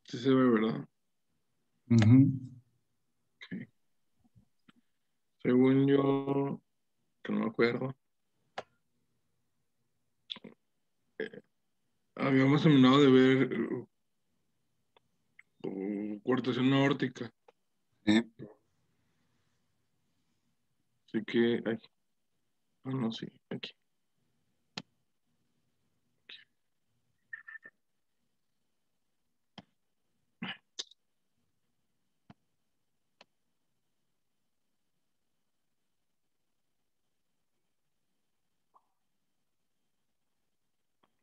Sí se ve, ¿verdad? Ujú. Ok. Según yo, que no me acuerdo, eh, habíamos terminado de ver coartación aórtica. Sí. Así que, ay, ah, no, sí, aquí.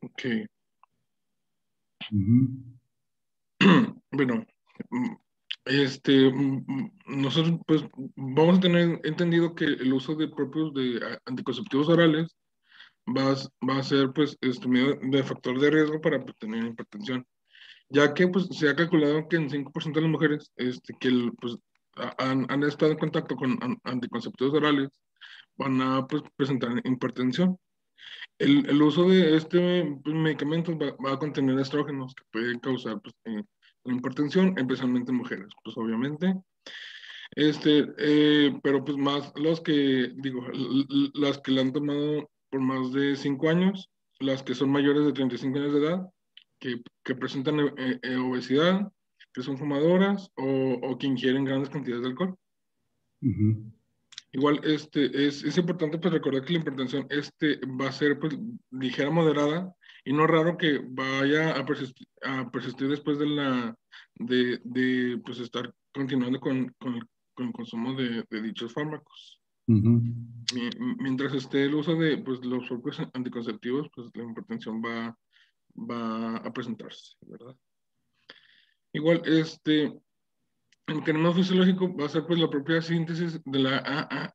Ok. Ujú. Bueno, mm, nosotros pues vamos a tener entendido que el uso de propios de anticonceptivos orales va a ser pues medio de factor de riesgo para pues, tener hipertensión, ya que pues se ha calculado que en 5% de las mujeres pues, han estado en contacto con anticonceptivos orales van a pues, presentar hipertensión. El uso de pues, medicamentos va a contener estrógenos que pueden causar pues, la hipertensión, especialmente en mujeres, pues obviamente. Pero pues más los que, digo, las que la han tomado por más de 5 años, las que son mayores de 35 años de edad, que presentan obesidad, que son fumadoras o que ingieren grandes cantidades de alcohol. Ujú. Igual, es importante pues recordar que la hipertensión va a ser pues ligera, moderada, y no raro que vaya a persistir después de pues estar continuando con el consumo de dichos fármacos. Ujú. Mientras esté el uso de pues, los propios anticonceptivos, pues la hipertensión va a presentarse, ¿verdad? Igual, el mecanismo fisiológico va a ser pues la propia síntesis de la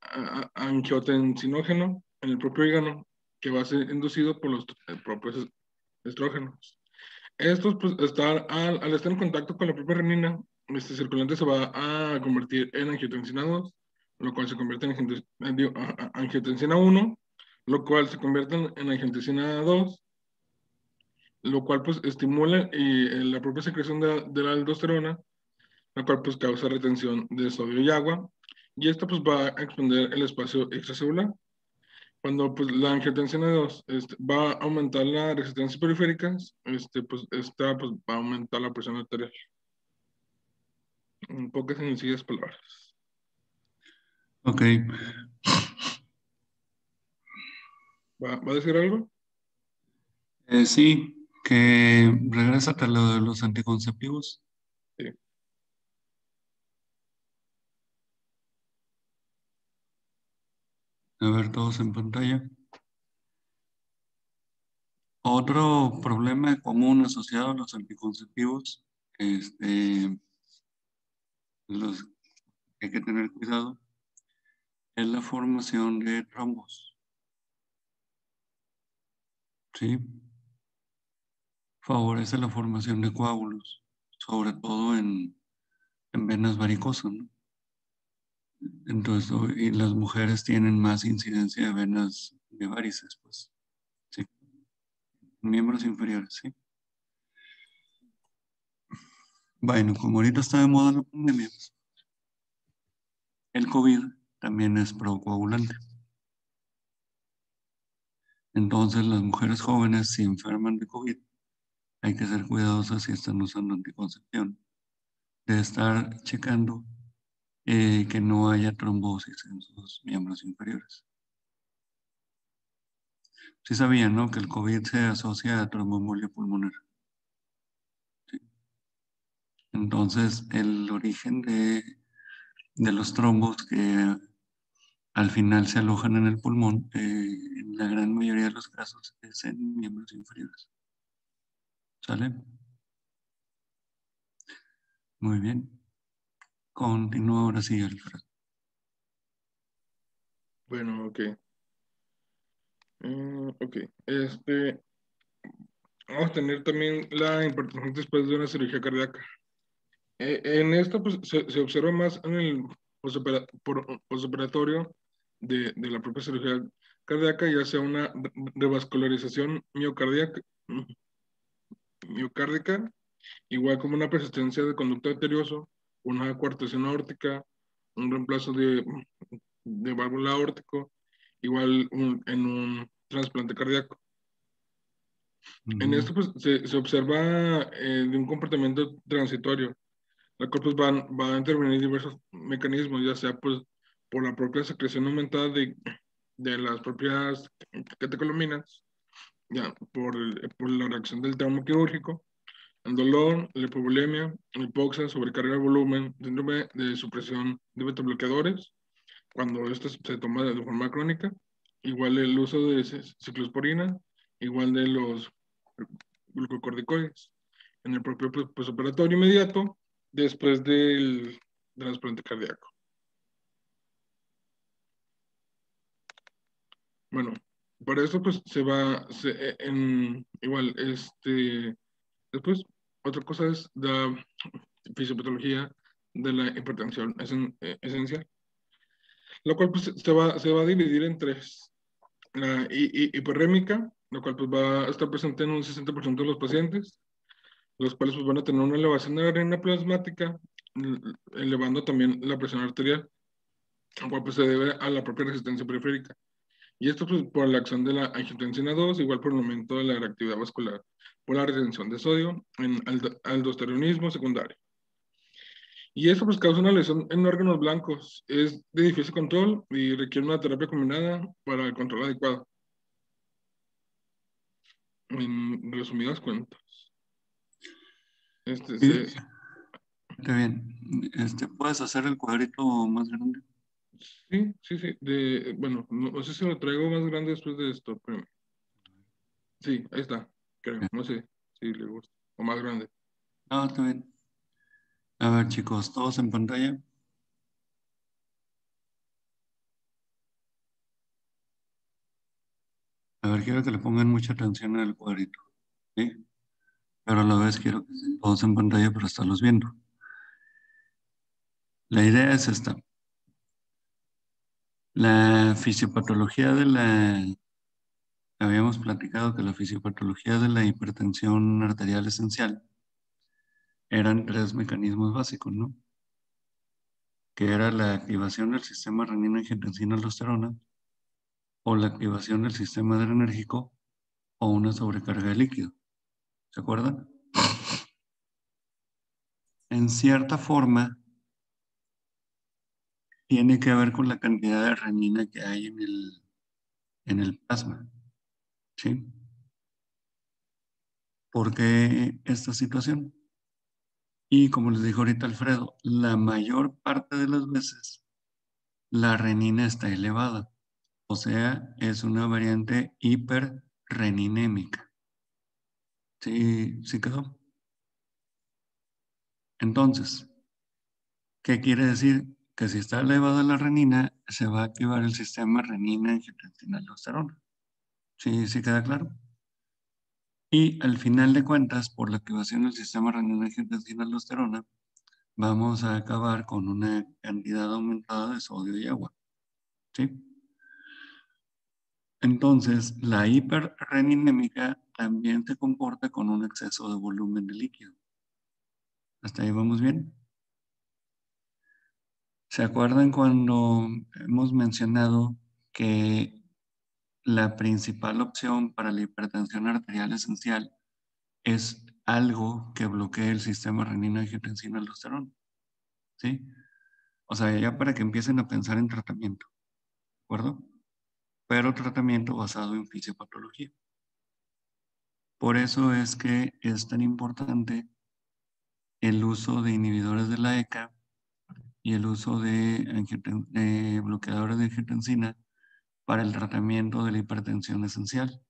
angiotensinógeno en el propio hígado, que va a ser inducido por los propios estrógenos. Estos, pues, al estar en contacto con la propia renina, este circulante se va a convertir en angiotensina 2, lo cual se convierte en angiotensina 1, lo cual se convierte en angiotensina 2, lo cual pues estimula la propia secreción de la aldosterona, la cual pues causa retención de sodio y agua, y esto pues va a expandir el espacio extracelular. Cuando pues la angiotensina 2 va a aumentar la resistencia periférica, pues esta pues va a aumentar la presión arterial. En pocas y sencillas palabras. Ok. ¿Va a decir algo? Sí, que regresa a lo de los anticonceptivos. Sí. A ver, todos en pantalla. Otro problema común asociado a los anticonceptivos, los que hay que tener cuidado, es la formación de trombos, ¿sí? Favorece la formación de coágulos, sobre todo en venas varicosas, ¿no? Entonces, y las mujeres tienen más incidencia de venas de varices, pues, sí, miembros inferiores, ¿sí? Bueno, como ahorita está de moda la pandemia, el COVID también es procoagulante. Entonces, las mujeres jóvenes, si enferman de COVID, hay que ser cuidadosas si están usando anticoncepción, de estar checando que no haya trombosis en sus miembros inferiores. Sí sabían, ¿no? Que el COVID se asocia a tromboembolia pulmonar. ¿Sí? Entonces, el origen de los trombos que al final se alojan en el pulmón, en la gran mayoría de los casos, es en miembros inferiores. ¿Sale? Muy bien. Continúa ahora sí, Alfred. Bueno, ok. Ok. Vamos a tener también la hipertensión después de una cirugía cardíaca. En esto pues, se observa más en el postoperatorio de la propia cirugía cardíaca, ya sea una revascularización miocárdica, igual como una persistencia de conducto arterioso, una coartación aórtica, un reemplazo de válvula aórtico, igual en un trasplante cardíaco. En Ujú. esto pues, se observa de un comportamiento transitorio, la cual pues, va a intervenir diversos mecanismos, ya sea pues, por la propia secreción aumentada de las propias catecolaminas, ya, por la reacción del trauma quirúrgico, el dolor, la hipovolemia, hipoxia, sobrecarga de volumen, síndrome de supresión de betabloqueadores, cuando esto se toma de forma crónica, igual el uso de ciclosporina, igual de los glucocorticoides en el propio postoperatorio inmediato después del trasplante cardíaco. Bueno, para esto pues igual, después otra cosa es la fisiopatología de la hipertensión esencial, lo cual pues se va a dividir en tres. La hiperrémica, lo cual pues va a estar presente en un 60% de los pacientes, los cuales pues van a tener una elevación de la renina plasmática, elevando también la presión arterial, lo cual pues se debe a la propia resistencia periférica. Y esto pues por la acción de la angiotensina 2, igual por el aumento de la reactividad vascular, por la retención de sodio en aldosteronismo secundario. Y eso pues causa una lesión en órganos blancos. Es de difícil control y requiere una terapia combinada para el control adecuado. En resumidas cuentas. Este, Sí, se, está bien. ¿Puedes hacer el cuadrito más grande? sí, sí, sí. Bueno, no sé si lo traigo más grande después de esto, pero sí, ahí está, creo. Bien. No sé si le gusta. O más grande. No, está bien. A ver, chicos, todos en pantalla. A ver, quiero que le pongan mucha atención al cuadrito, ¿sí? Pero a la vez quiero que estén todos en pantalla para estarlos viendo. La idea es esta. La fisiopatología habíamos platicado que la fisiopatología de la hipertensión arterial esencial eran tres mecanismos básicos, ¿no? Que era la activación del sistema renina-angiotensina-aldosterona o la activación del sistema adrenérgico o una sobrecarga de líquido. ¿Se acuerdan? En cierta forma, tiene que ver con la cantidad de renina que hay en el plasma, ¿sí? ¿Por qué esta situación? Y como les dijo ahorita Alfredo, la mayor parte de las veces la renina está elevada, o sea, es una variante hiperreninémica. ¿Sí, sí quedó? Entonces, ¿qué quiere decir? Que si está elevada la renina, se va a activar el sistema renina-angiotensina-aldosterona. ¿Sí, sí queda claro? Y al final de cuentas, por la activación del sistema renina-angiotensina-aldosterona, vamos a acabar con una cantidad aumentada de sodio y agua. ¿Sí? Entonces, la hiperreninémica también se comporta con un exceso de volumen de líquido. ¿Hasta ahí vamos bien? ¿Se acuerdan cuando hemos mencionado que la principal opción para la hipertensión arterial esencial es algo que bloquee el sistema renina-angiotensina-aldosterona? ¿Sí? O sea, ya para que empiecen a pensar en tratamiento, ¿de acuerdo? Pero tratamiento basado en fisiopatología. Por eso es que es tan importante el uso de inhibidores de la ECA y el uso de bloqueadores de angiotensina para el tratamiento de la hipertensión esencial,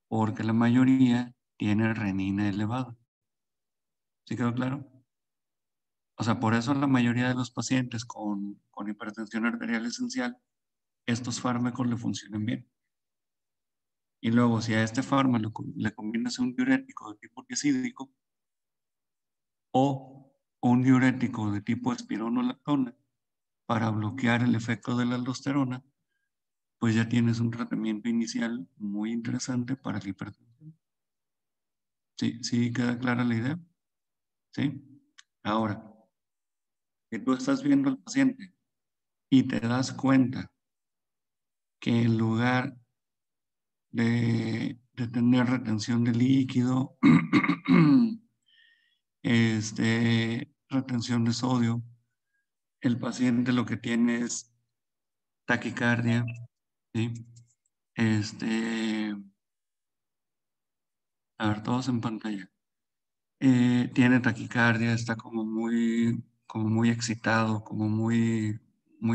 porque la mayoría tiene renina elevada. ¿Sí quedó claro? O sea, por eso la mayoría de los pacientes con hipertensión arterial esencial, estos fármacos le funcionan bien. Y luego, si a este fármaco le combinas un diurético de tipo tiazídico o un diurético de tipo espironolactona para bloquear el efecto de la aldosterona, pues ya tienes un tratamiento inicial muy interesante para la hipertensión. ¿Sí, sí queda clara la idea? ¿sí? Ahora, que tú estás viendo al paciente y te das cuenta que en lugar de tener retención de líquido, retención de sodio, el paciente lo que tiene es taquicardia, ¿sí? A ver, todos en pantalla. Tiene taquicardia, está como muy excitado, como muy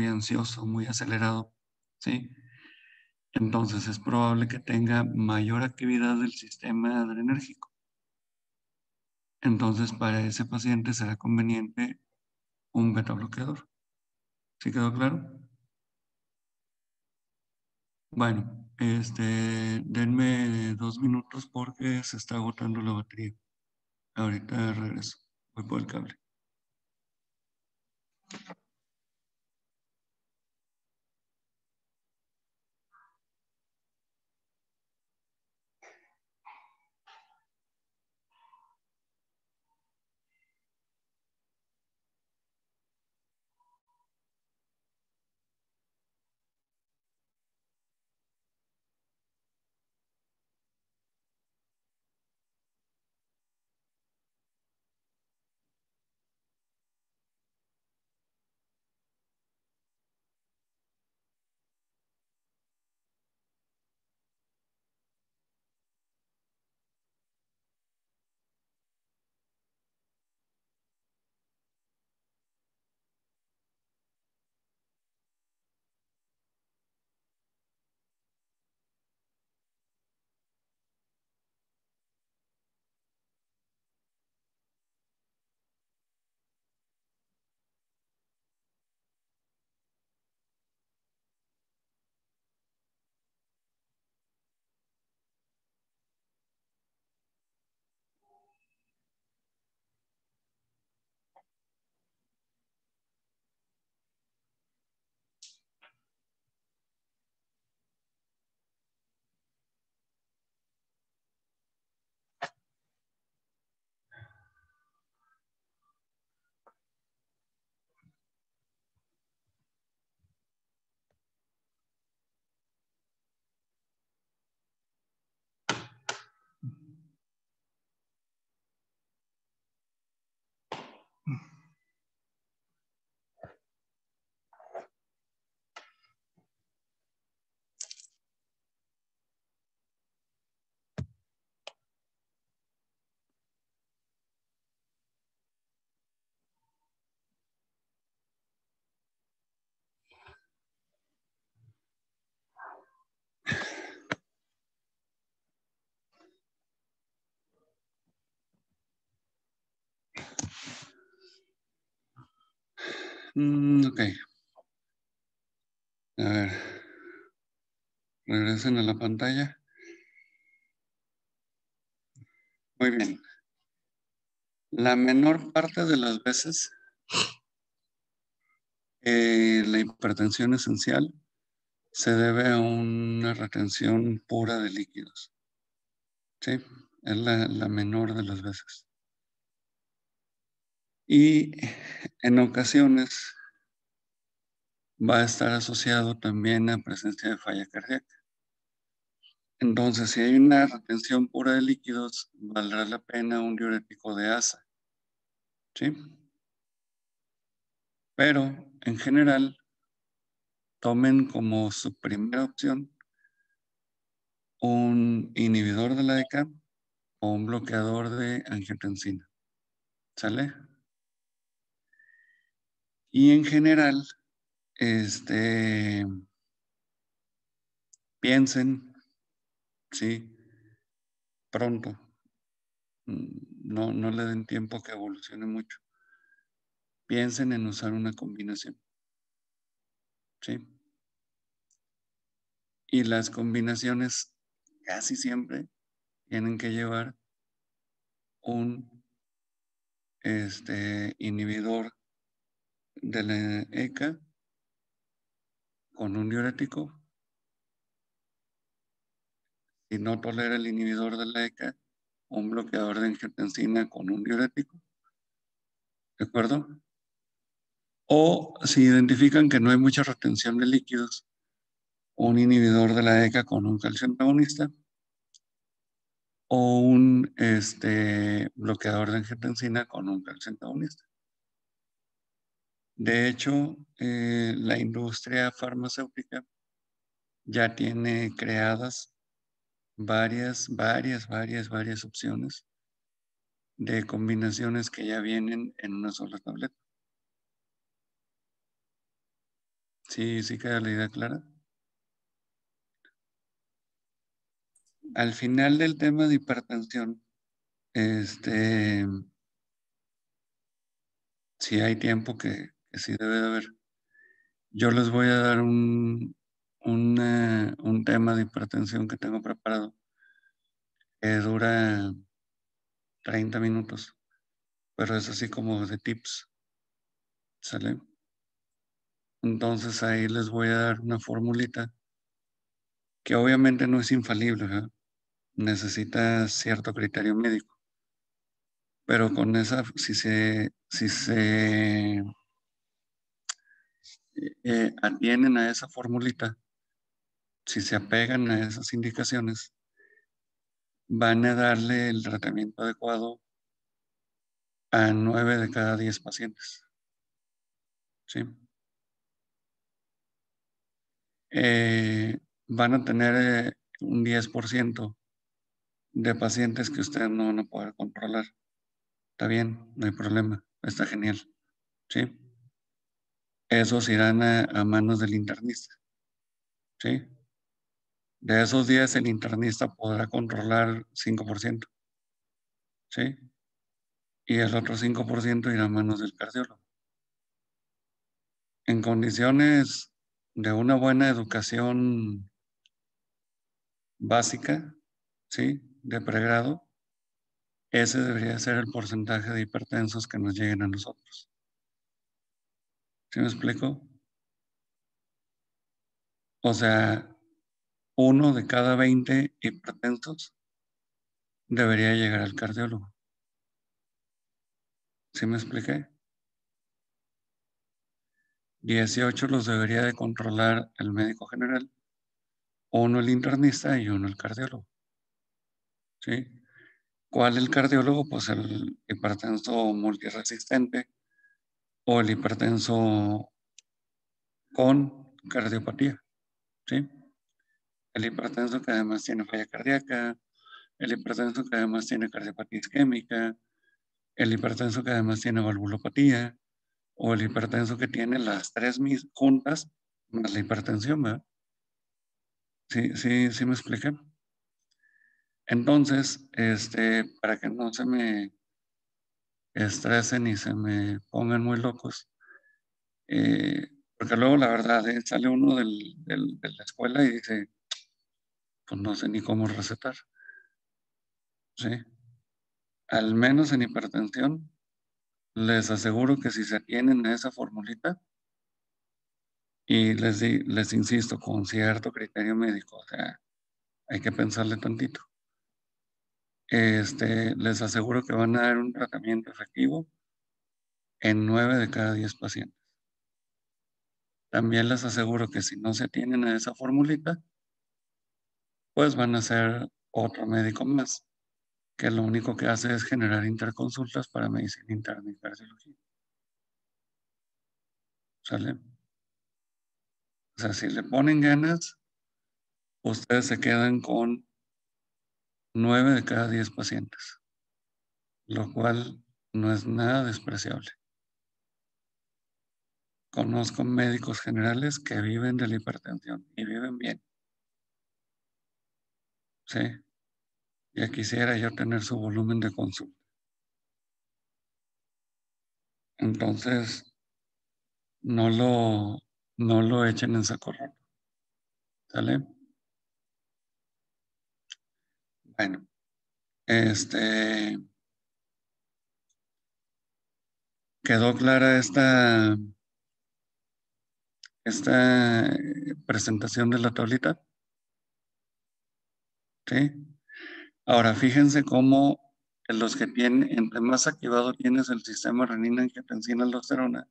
ansioso, muy acelerado, ¿sí? Entonces es probable que tenga mayor actividad del sistema adrenérgico. Entonces para ese paciente será conveniente un beta bloqueador. ¿Sí quedó claro? Bueno, denme 2 minutos porque se está agotando la batería. Ahorita regreso. Voy por el cable. Ok. A ver. Regresen a la pantalla. Muy bien. La menor parte de las veces la hipertensión esencial se debe a una retención pura de líquidos. ¿Sí? Es la menor de las veces. Y en ocasiones va a estar asociado también a presencia de falla cardíaca. Entonces, si hay una retención pura de líquidos, valdrá la pena un diurético de ASA. ¿Sí? Pero, en general, tomen como su primera opción un inhibidor de la ECA o un bloqueador de angiotensina. ¿Sale? Y en general, piensen, sí, pronto. No le den tiempo que evolucione mucho. Piensen en usar una combinación. ¿Sí? Y las combinaciones casi siempre tienen que llevar un inhibidor de la ECA con un diurético. Si no tolera el inhibidor de la ECA, un bloqueador de angiotensina con un diurético. ¿De acuerdo? O si identifican que no hay mucha retención de líquidos, un inhibidor de la ECA con un calcio antagonista o un bloqueador de angiotensina con un calcio antagonista. De hecho, la industria farmacéutica ya tiene creadas varias opciones de combinaciones que ya vienen en una sola tableta. ¿Sí queda la idea clara? Al final del tema de hipertensión, si hay tiempo que sí debe de haber, yo les voy a dar un tema de hipertensión que tengo preparado que dura 30 minutos, pero es así como de tips, ¿sale? Entonces ahí les voy a dar una formulita que obviamente no es infalible, ¿verdad? Necesita cierto criterio médico, pero con esa, si se atienen a esa formulita, si se apegan a esas indicaciones, van a darle el tratamiento adecuado a 9 de cada 10 pacientes. ¿Sí? Van a tener un 10% de pacientes que ustedes no van a poder controlar. Está bien, no hay problema, está genial. ¿Sí? Esos irán a manos del internista. ¿Sí? De esos 10, el internista podrá controlar 5%. ¿Sí? Y el otro 5% irá a manos del cardiólogo. En condiciones de una buena educación básica, ¿sí? De pregrado, ese debería ser el porcentaje de hipertensos que nos lleguen a nosotros. ¿Sí me explico? O sea, 1 de cada 20 hipertensos debería llegar al cardiólogo. ¿Sí me expliqué? 18 los debería de controlar el médico general, 1 el internista y 1 el cardiólogo. ¿Sí? ¿Cuál el cardiólogo? Pues el hipertenso multiresistente o el hipertenso con cardiopatía. ¿Sí? El hipertenso que además tiene falla cardíaca, el hipertenso que además tiene cardiopatía isquémica, el hipertenso que además tiene valvulopatía, o el hipertenso que tiene las tres juntas más la hipertensión, ¿verdad? Sí me expliqué. Entonces, para que no se me estresen y se me pongan muy locos, porque luego la verdad, sale uno de la escuela y dice, pues no sé ni cómo recetar, ¿sí? Al menos en hipertensión, les aseguro que si se atienen a esa formulita, y les insisto, con cierto criterio médico, o sea, hay que pensarle tantito. Les aseguro que van a dar un tratamiento efectivo en 9 de cada 10 pacientes. También les aseguro que si no se atienen a esa formulita, pues van a ser otro médico más, que lo único que hace es generar interconsultas para medicina interna y cardiología. ¿Sale? O sea, si le ponen ganas, ustedes se quedan con 9 de cada 10 pacientes, lo cual no es nada despreciable. Conozco médicos generales que viven de la hipertensión y viven bien. Sí, ya quisiera yo tener su volumen de consulta. Entonces, no lo echen en saco roto. ¿Sale? Bueno, quedó clara esta presentación de la tablita. ¿Sí? Ahora, fíjense cómo En los que tienen, entre más activado tienes el sistema renina, angiotensina, aldosterona,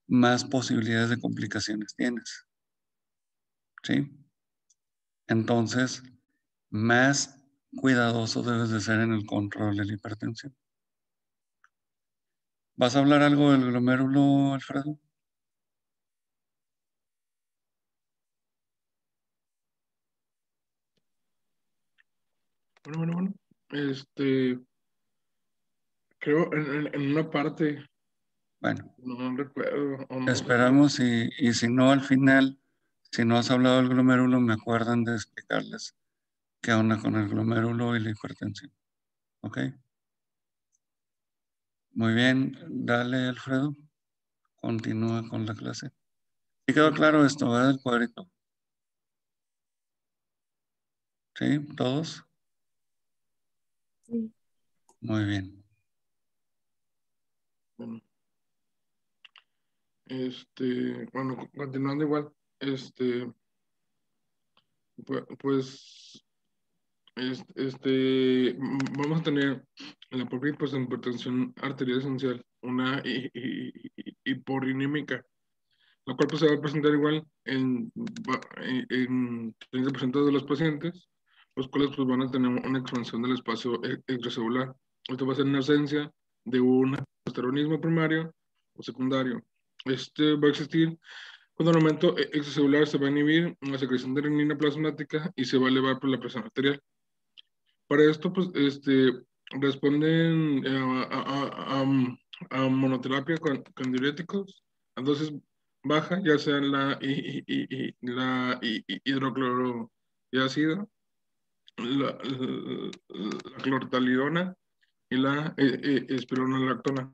más posibilidades de complicaciones tienes. ¿Sí? Entonces, más cuidadoso debes de ser en el control de la hipertensión. ¿Vas a hablar algo del glomérulo, Alfredo? Bueno. Creo en una parte, Bueno, no recuerdo. esperamos y si no, al final, si no has hablado del glomérulo, me acuerdan de explicarles qué onda con el glomérulo y la hipertensión. ¿Ok? Muy bien, dale, Alfredo. Continúa con la clase. ¿Sí quedó claro esto, verdad? El cuadrito. ¿Sí? ¿Todos? Sí. Muy bien. Bueno, continuando igual, pues, vamos a tener en la propia hipertensión arterial esencial una hiporrinímica, la cual pues se va a presentar igual en 30% de los pacientes, los cuales pues van a tener una expansión del espacio extracelular. Esto va a ser en ausencia de un aldosteronismo primario o secundario. Este va a existir cuando el aumento extracelular se va a inhibir la secreción de renina plasmática y se va a elevar por la presión arterial. Para esto, pues, responden a monoterapia con diuréticos a dosis baja, ya sea la hidroclorotiazida, la clortalidona y la espironolactona.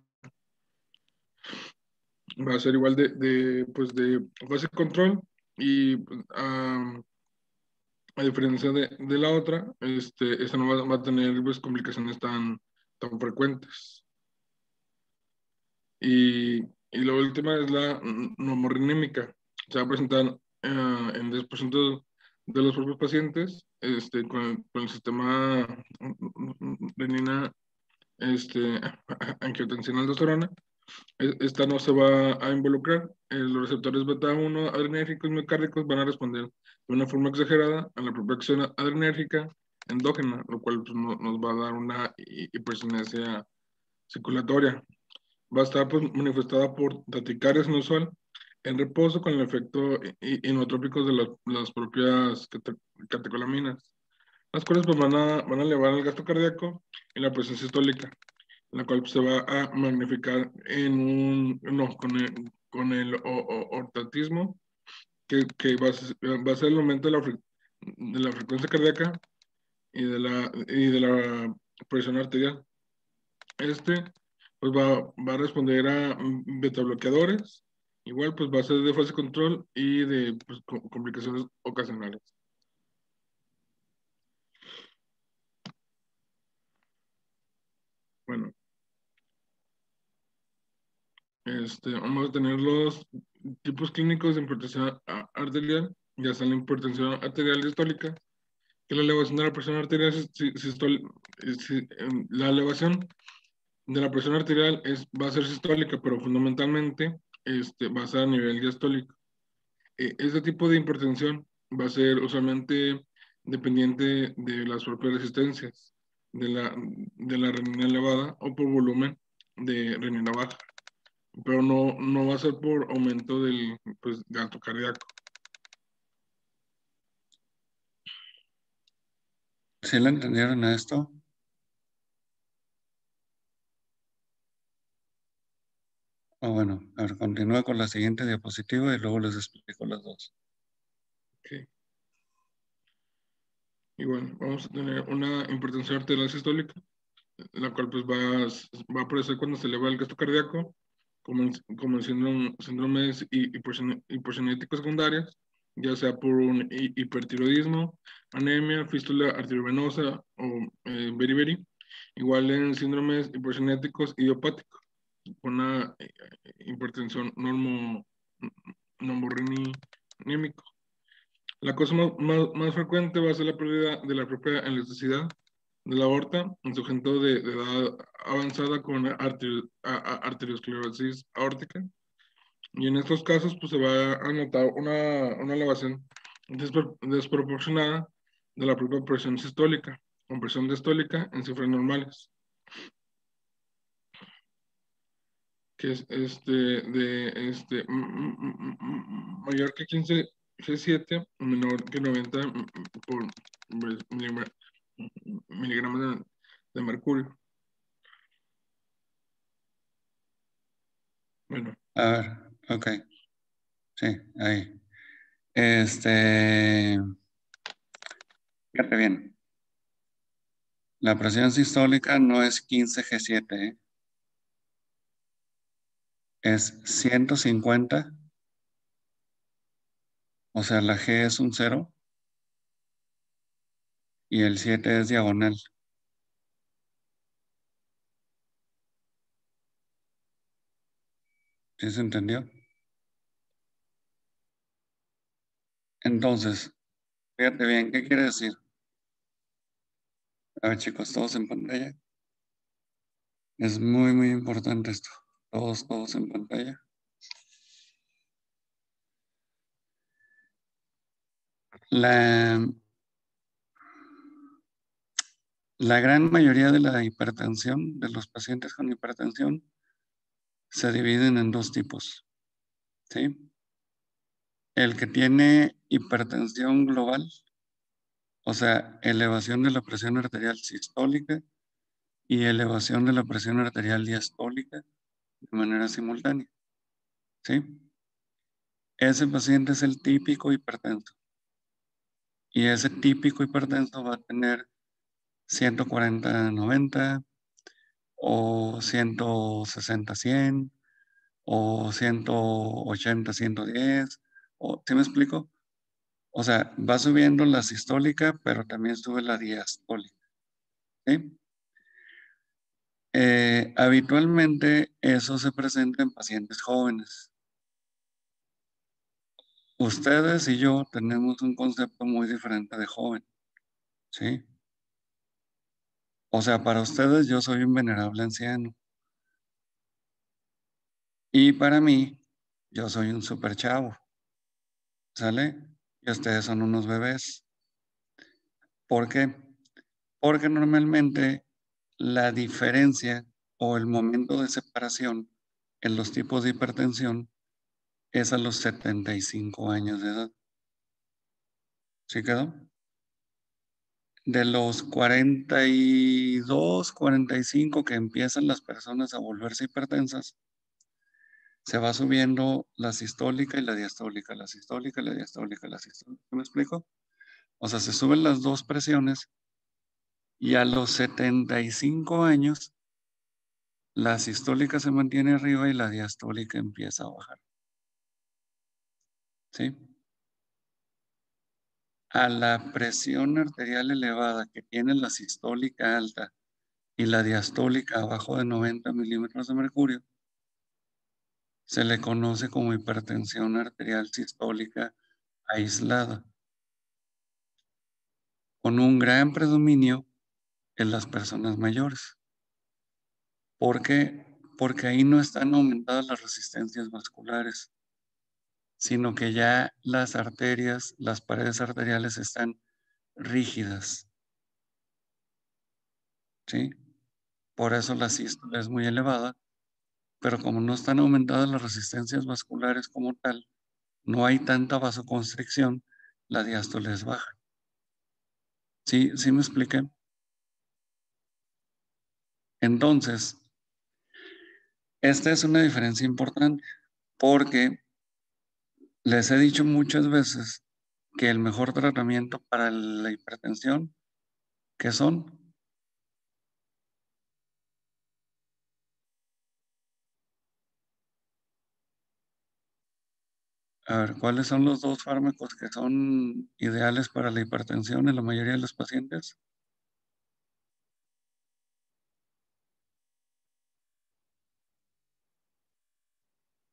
Va a ser igual pues de fase control y a diferencia de la otra, esta no va a tener pues, complicaciones tan frecuentes. Y la última es la nomorrinémica. Se va a presentar en 10% de los propios pacientes con el sistema renina angiotensina aldosterona. Esta no se va a involucrar. Los receptores beta 1 adrenérgicos miocárdicos van a responder de una forma exagerada a la propia acción adrenérgica endógena, lo cual pues, nos va a dar una hipercinesia circulatoria. Va a estar pues, manifestada por taquicardia inusual en reposo con el efecto inotrópico de las propias catecolaminas, las cuales pues, van a elevar el gasto cardíaco y la presión sistólica, la cual pues, se va a magnificar con el ortatismo, que va a ser el aumento de la frecuencia cardíaca y de la presión arterial. Pues va a responder a beta bloqueadores, igual pues va a ser de fase control y de pues, complicaciones ocasionales. Bueno, vamos a tener los tipos clínicos de hipertensión arterial, ya sea la hipertensión arterial diastólica, que la elevación de la presión arterial la elevación de la presión arterial va a ser sistólica, pero fundamentalmente va a ser a nivel diastólico. Este tipo de hipertensión va a ser usualmente dependiente de las propias resistencias de la renina elevada o por volumen de renina baja, pero no va a ser por aumento del gasto cardíaco. ¿Sí le entendieron a esto? Bueno, a ver, continúa con la siguiente diapositiva y luego les explico las dos. Okay. Y bueno, vamos a tener una hipertensión arterial sistólica, la cual pues va a aparecer cuando se eleva el gasto cardíaco, como en síndromes hipercinéticos secundarias, ya sea por un hipertiroidismo, anemia, fístula arteriovenosa o beriberi, igual en síndromes hipercinéticos idiopáticos, una hipertensión normorrenímico. La cosa más frecuente va a ser la pérdida de la propia elasticidad la aorta en sujeto de edad avanzada con arteriosclerosis aórtica. Y en estos casos, pues se va a notar una elevación desproporcionada de la propia presión sistólica, con presión diastólica en cifras normales, que es mayor que 15 G7, menor que 90 por miligramos de mercurio. Bueno, A ver, ok. Sí, ahí. Fíjate bien. La presión sistólica no es 15 G7, ¿eh? Es 150. O sea, la G es un 0 y el 7 es diagonal. ¿Sí se entendió? Entonces, fíjate bien, ¿qué quiere decir? A ver, chicos, todos en pantalla. Es muy, muy importante esto. Todos en pantalla. La gran mayoría de la hipertensión, de los pacientes con hipertensión, se dividen en dos tipos, ¿sí? El que tiene hipertensión global, o sea, elevación de la presión arterial sistólica y elevación de la presión arterial diastólica de manera simultánea, ¿sí? Ese paciente es el típico hipertenso. Y ese típico hipertenso va a tener 140-90 o 160-100 o 180-110. ¿Sí me explico? O sea, va subiendo la sistólica, pero también sube la diastólica. ¿Sí? Habitualmente eso se presenta en pacientes jóvenes. Ustedes y yo tenemos un concepto muy diferente de joven. ¿Sí? O sea, para ustedes yo soy un venerable anciano. Y para mí, yo soy un super chavo. ¿Sale? Y ustedes son unos bebés. ¿Por qué? Porque normalmente la diferencia o el momento de separación en los tipos de hipertensión es a los 75 años de edad. ¿Sí quedó? De los 42, 45 que empiezan las personas a volverse hipertensas, se va subiendo la sistólica y la diastólica, la sistólica y la diastólica, la sistólica. ¿Me explico? O sea, se suben las dos presiones y a los 75 años la sistólica se mantiene arriba y la diastólica empieza a bajar. ¿Sí? A la presión arterial elevada que tiene la sistólica alta y la diastólica abajo de 90 milímetros de mercurio, se le conoce como hipertensión arterial sistólica aislada, con un gran predominio en las personas mayores. ¿Por qué? Porque ahí no están aumentadas las resistencias vasculares, sino que ya las arterias, las paredes arteriales están rígidas. ¿Sí? Por eso la sístole es muy elevada, pero como no están aumentadas las resistencias vasculares como tal, no hay tanta vasoconstricción, la diástole es baja. ¿Sí? ¿Sí me expliqué? Entonces, esta es una diferencia importante porque les he dicho muchas veces que el mejor tratamiento para la hipertensión, ¿qué son? A ver, ¿cuáles son los dos fármacos que son ideales para la hipertensión en la mayoría de los pacientes?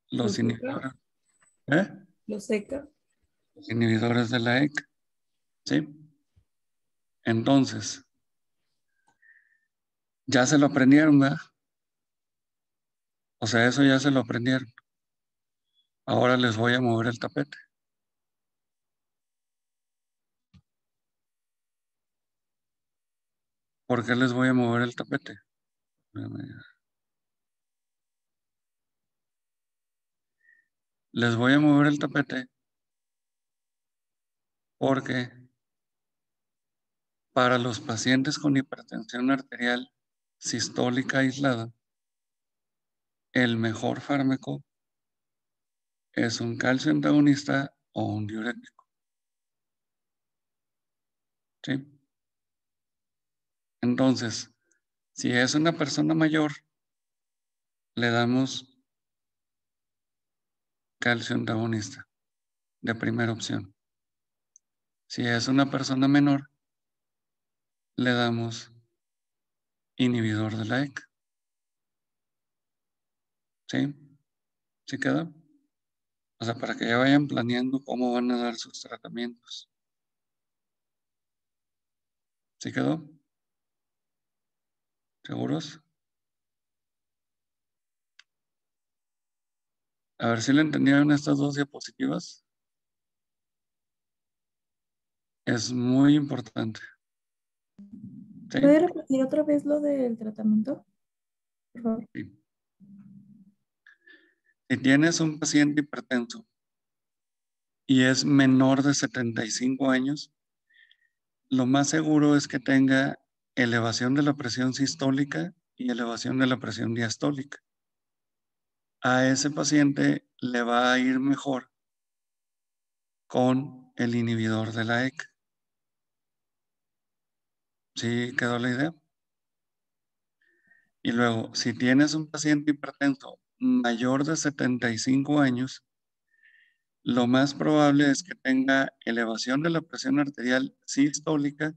Los inhibidores, ¿eh? Los seca. Los inhibidores de la EC, ¿sí? Entonces, Ya se lo aprendieron, ¿verdad? O sea, eso ya se lo aprendieron. Ahora les voy a mover el tapete. ¿Por qué les voy a mover el tapete? Les voy a mover el tapete porque para los pacientes con hipertensión arterial sistólica aislada, el mejor fármaco es un calcio antagonista o un diurético. ¿Sí? Entonces, si es una persona mayor, le damos calcio antagonista de primera opción. Si es una persona menor, le damos inhibidor de la EC. ¿Sí? ¿Sí quedó? O sea, para que ya vayan planeando cómo van a dar sus tratamientos. ¿Sí quedó? ¿Seguros? A ver si le entendieron estas dos diapositivas. Es muy importante. ¿Sí? ¿Puede repetir otra vez lo del tratamiento? Por favor. Sí. Si tienes un paciente hipertenso y es menor de 75 años, lo más seguro es que tenga elevación de la presión sistólica y elevación de la presión diastólica. A ese paciente le va a ir mejor con el inhibidor de la EC. ¿Sí quedó la idea? Y luego, si tienes un paciente hipertenso mayor de 75 años, lo más probable es que tenga elevación de la presión arterial sistólica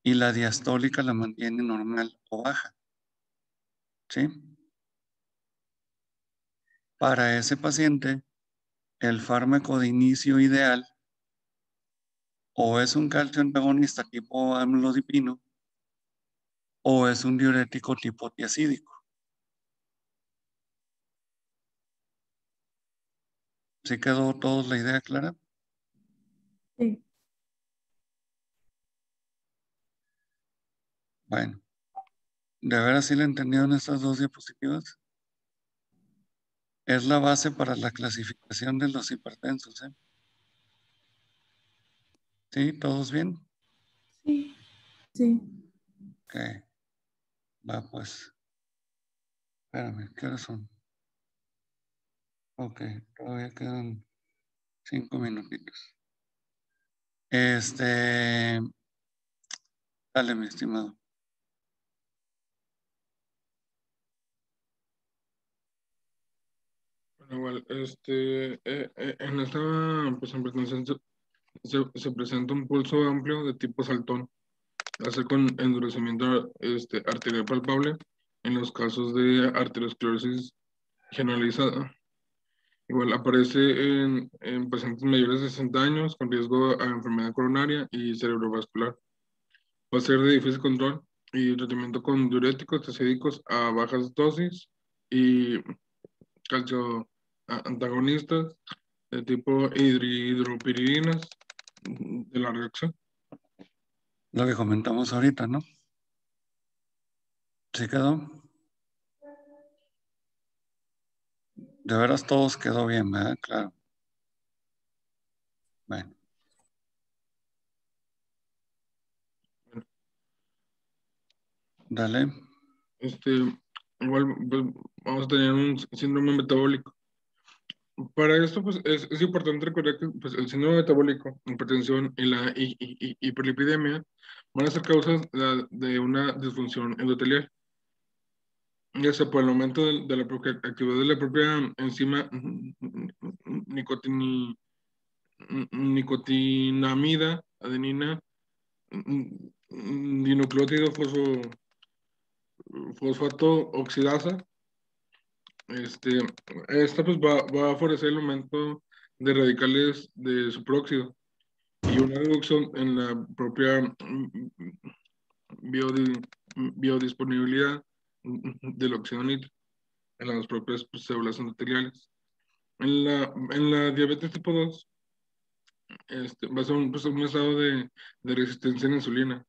y la diastólica la mantiene normal o baja. ¿Sí? Para ese paciente, el fármaco de inicio ideal o es un calcio antagonista tipo amlodipino o es un diurético tipo tiazídico. ¿Sí quedó todos la idea clara? Sí. Bueno, ¿de veras sí le entendieron estas dos diapositivas? Es la base para la clasificación de los hipertensos, ¿eh? ¿Sí? ¿Todos bien? Sí. Sí. Ok. Va pues. Espérame, ¿qué horas son? Ok, todavía quedan 5 minutitos. Dale, mi estimado. Bueno, igual, en esta presentación se presenta un pulso amplio de tipo saltón, hace con endurecimiento arterial palpable en los casos de arteriosclerosis generalizada. Igual aparece en pacientes mayores de 60 años con riesgo a enfermedad coronaria y cerebrovascular. Va a ser de difícil control y tratamiento con diuréticos, tiazídicos a bajas dosis y calcio antagonistas de tipo hidropiridinas de la reacción. Lo que comentamos ahorita, ¿no? ¿Sí quedó? De veras todos quedó bien, ¿verdad? Claro. Bueno. Dale. Igual pues, vamos a tener un síndrome metabólico. Para esto, pues, es importante recordar que pues, el síndrome metabólico, hipertensión y la hiperlipidemia van a ser causas de una disfunción endotelial, ya sea por el aumento de la propia actividad de la propia enzima nicotinamida, adenina, dinucleótido fosfato oxidasa. Esta pues va a favorecer el aumento de radicales de superóxido y una reducción en la propia biodisponibilidad del óxido nítrico en las propias células endoteliales. En la diabetes tipo 2, va a ser un estado de resistencia a la insulina,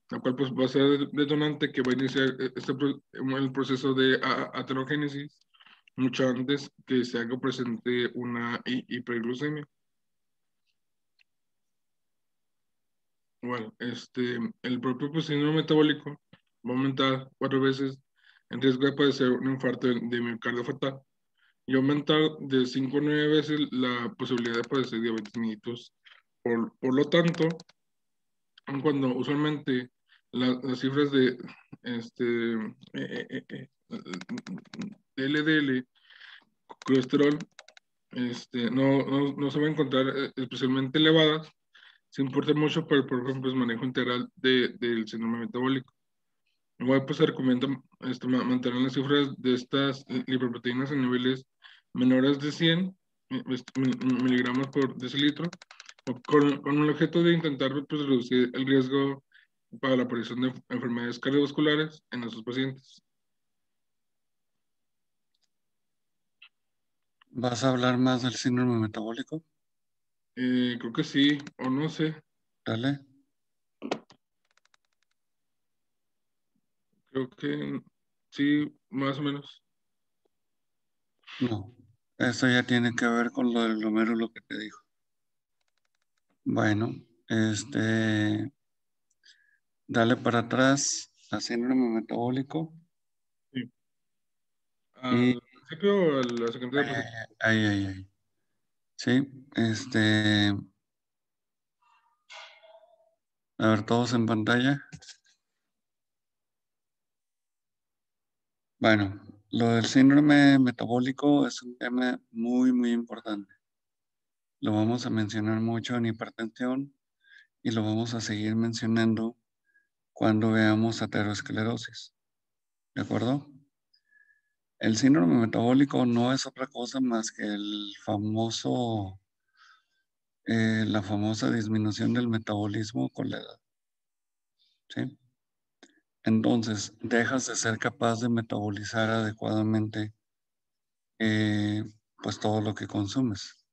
la cual pues, va a ser detonante que va a iniciar el proceso de aterogénesis mucho antes que se haga presente una hiperglucemia. Bueno, el propio síndrome metabólico va a aumentar 4 veces el riesgo de padecer un infarto de miocardio fatal y aumentar de 5 a 9 veces la posibilidad de padecer diabetes mellitus. Por lo tanto, cuando usualmente las cifras de LDL, colesterol, no se van a encontrar especialmente elevadas, se importa mucho para el ejemplo, el manejo integral del síndrome metabólico. Igual pues se recomienda mantener las cifras de estas lipoproteínas en niveles menores de 100 miligramos por decilitro, con el objeto de intentar pues, reducir el riesgo para la aparición de enfermedades cardiovasculares en esos pacientes. ¿Vas a hablar más del síndrome metabólico? Creo que sí, o no sé. Dale. Creo que sí, más o menos. No, eso ya tiene que ver con lo del glomérulo que te dijo. Bueno, dale para atrás a síndrome metabólico. Sí. Y Al principio o a la siguiente diapositiva. ahí. Sí, a ver, todos en pantalla. Bueno, lo del síndrome metabólico es un tema muy, muy importante. Lo vamos a mencionar mucho en hipertensión y lo vamos a seguir mencionando cuando veamos aterosclerosis. ¿De acuerdo? El síndrome metabólico no es otra cosa más que la famosa disminución del metabolismo con la edad. ¿Sí? Entonces, dejas de ser capaz de metabolizar adecuadamente pues todo lo que consumes.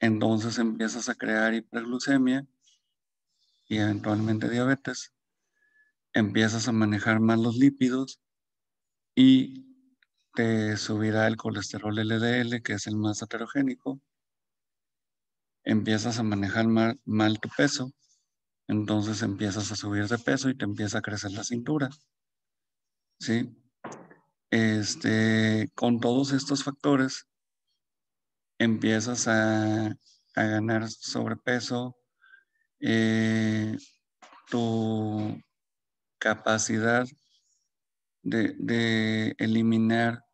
Entonces empiezas a crear hiperglucemia y eventualmente diabetes. Empiezas a manejar mal los lípidos y te subirá el colesterol LDL, que es el más aterogénico. Empiezas a manejar mal tu peso, entonces empiezas a subir de peso y te empieza a crecer la cintura. ¿Sí? Con todos estos factores, empiezas a ganar sobrepeso, tu capacidad de eliminar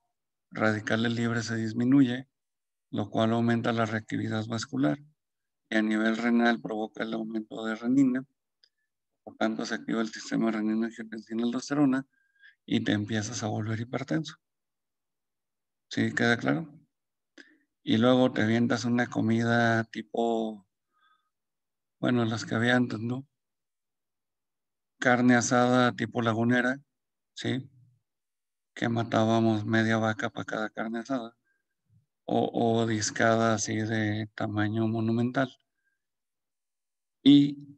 radicales libres se disminuye, lo cual aumenta la reactividad vascular y a nivel renal provoca el aumento de renina, por tanto se activa el sistema renina-angiotensina-aldosterona y te empiezas a volver hipertenso. ¿Sí queda claro? Y luego te avientas una comida tipo, bueno, las que había antes, ¿no? Carne asada tipo lagunera, ¿sí? Que matábamos media vaca para cada carne asada. O discada así de tamaño monumental. Y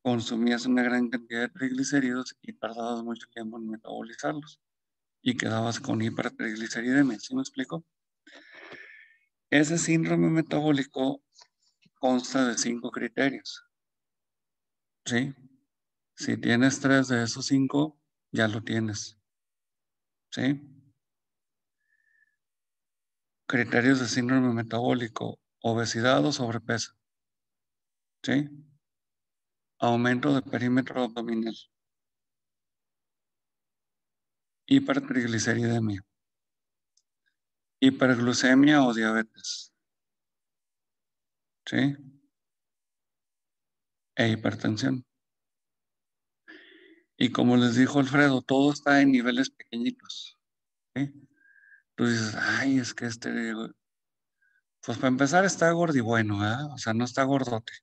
consumías una gran cantidad de triglicéridos y tardabas mucho tiempo en metabolizarlos. Y quedabas con hipertrigliceridemia, ¿sí me explico? Ese síndrome metabólico consta de 5 criterios, ¿sí? Si tienes 3 de esos 5, ya lo tienes, ¿sí? Criterios de síndrome metabólico: obesidad o sobrepeso, ¿sí? Aumento de perímetro abdominal, hipertrigliceridemia, hiperglucemia o diabetes, ¿sí? E hipertensión. Y como les dijo Alfredo, todo está en niveles pequeñitos, ¿sí? Tú dices, ay, es que pues para empezar está gordibueno, ¿verdad? O sea, no está gordote.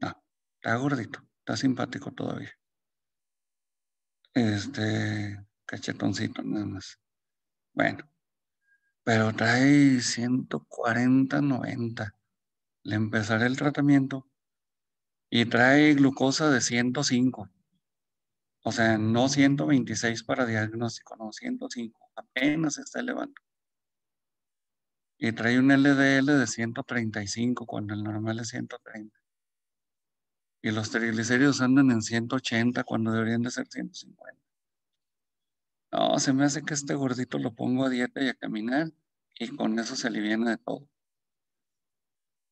No, está gordito, está simpático todavía. Cachetoncito nada más. Bueno, pero trae 140/90. Le empezaré el tratamiento y trae glucosa de 105. O sea, no 126 para diagnóstico, no, 105. Apenas se está elevando. Y trae un LDL de 135 cuando el normal es 130. Y los triglicéridos andan en 180 cuando deberían de ser 150. No, se me hace que este gordito lo pongo a dieta y a caminar y con eso se aliviana de todo.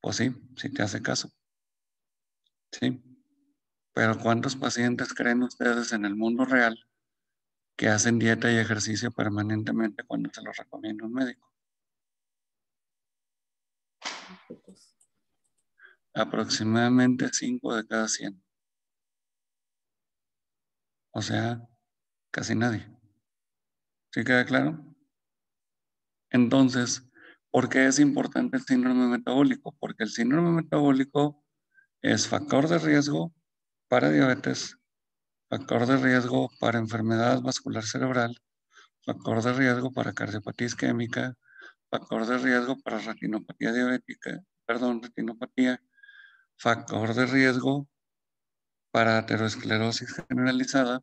Pues sí, si te hace caso. Sí. Pero ¿cuántos pacientes creen ustedes en el mundo real que hacen dieta y ejercicio permanentemente cuando se los recomienda un médico? Aproximadamente 5 de cada 100. O sea, casi nadie. ¿Sí queda claro? Entonces, ¿por qué es importante el síndrome metabólico? Porque el síndrome metabólico es factor de riesgo para diabetes, factor de riesgo para enfermedad vascular cerebral, factor de riesgo para cardiopatía isquémica, factor de riesgo para retinopatía diabética, retinopatía, factor de riesgo para aterosclerosis generalizada,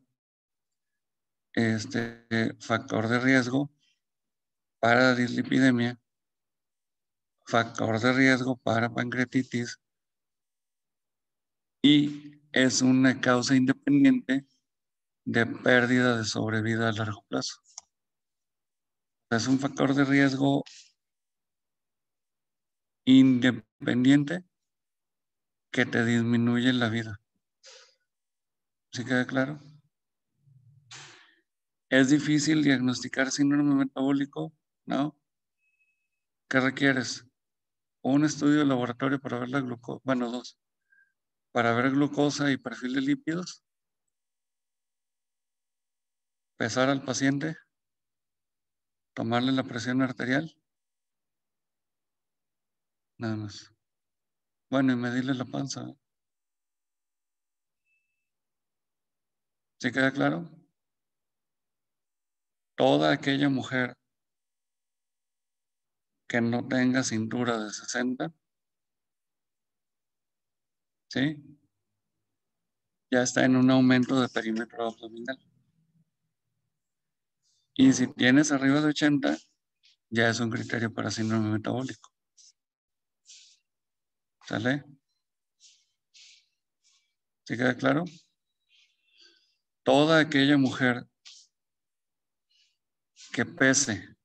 factor de riesgo para dislipidemia, factor de riesgo para pancreatitis y es una causa independiente de pérdida de sobrevida a largo plazo. Es un factor de riesgo independiente que te disminuye la vida. ¿Sí queda claro? ¿Es difícil diagnosticar síndrome metabólico? No. ¿Qué requieres? Un estudio de laboratorio para ver la glucosa, bueno, 2, para ver glucosa y perfil de lípidos, pesar al paciente, tomarle la presión arterial, nada más. Bueno, y medirle la panza. ¿Sí queda claro? Toda aquella mujer que no tenga cintura de 60, ¿sí? Ya está en un aumento de perímetro abdominal. Y si tienes arriba de 80, ya es un criterio para síndrome metabólico. ¿Sale? ¿Sí queda claro? Toda aquella mujer que pese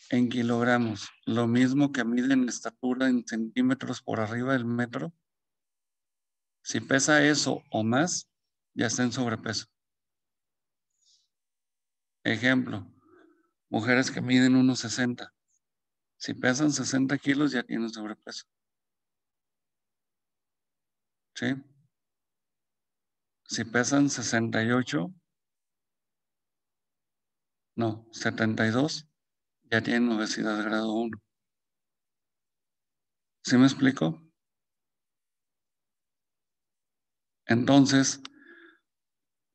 en kilogramos lo mismo que mide en estatura en centímetros por arriba del metro, si pesa eso o más, ya está en sobrepeso. Ejemplo, mujeres que miden 1,60. Si pesan 60 kilos, ya tienen sobrepeso. ¿Sí? Si pesan 68, no, 72, ya tienen obesidad grado 1. ¿Sí me explico? Entonces,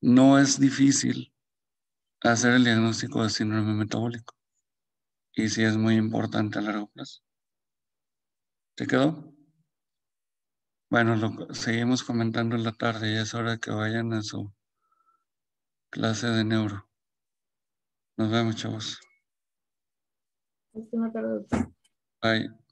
no es difícil hacer el diagnóstico de síndrome metabólico. Y sí es muy importante a largo plazo. ¿Te quedó? Bueno, seguimos comentando en la tarde. Ya es hora de que vayan a su clase de neuro. Nos vemos, chavos. Buenas tardes. Bye.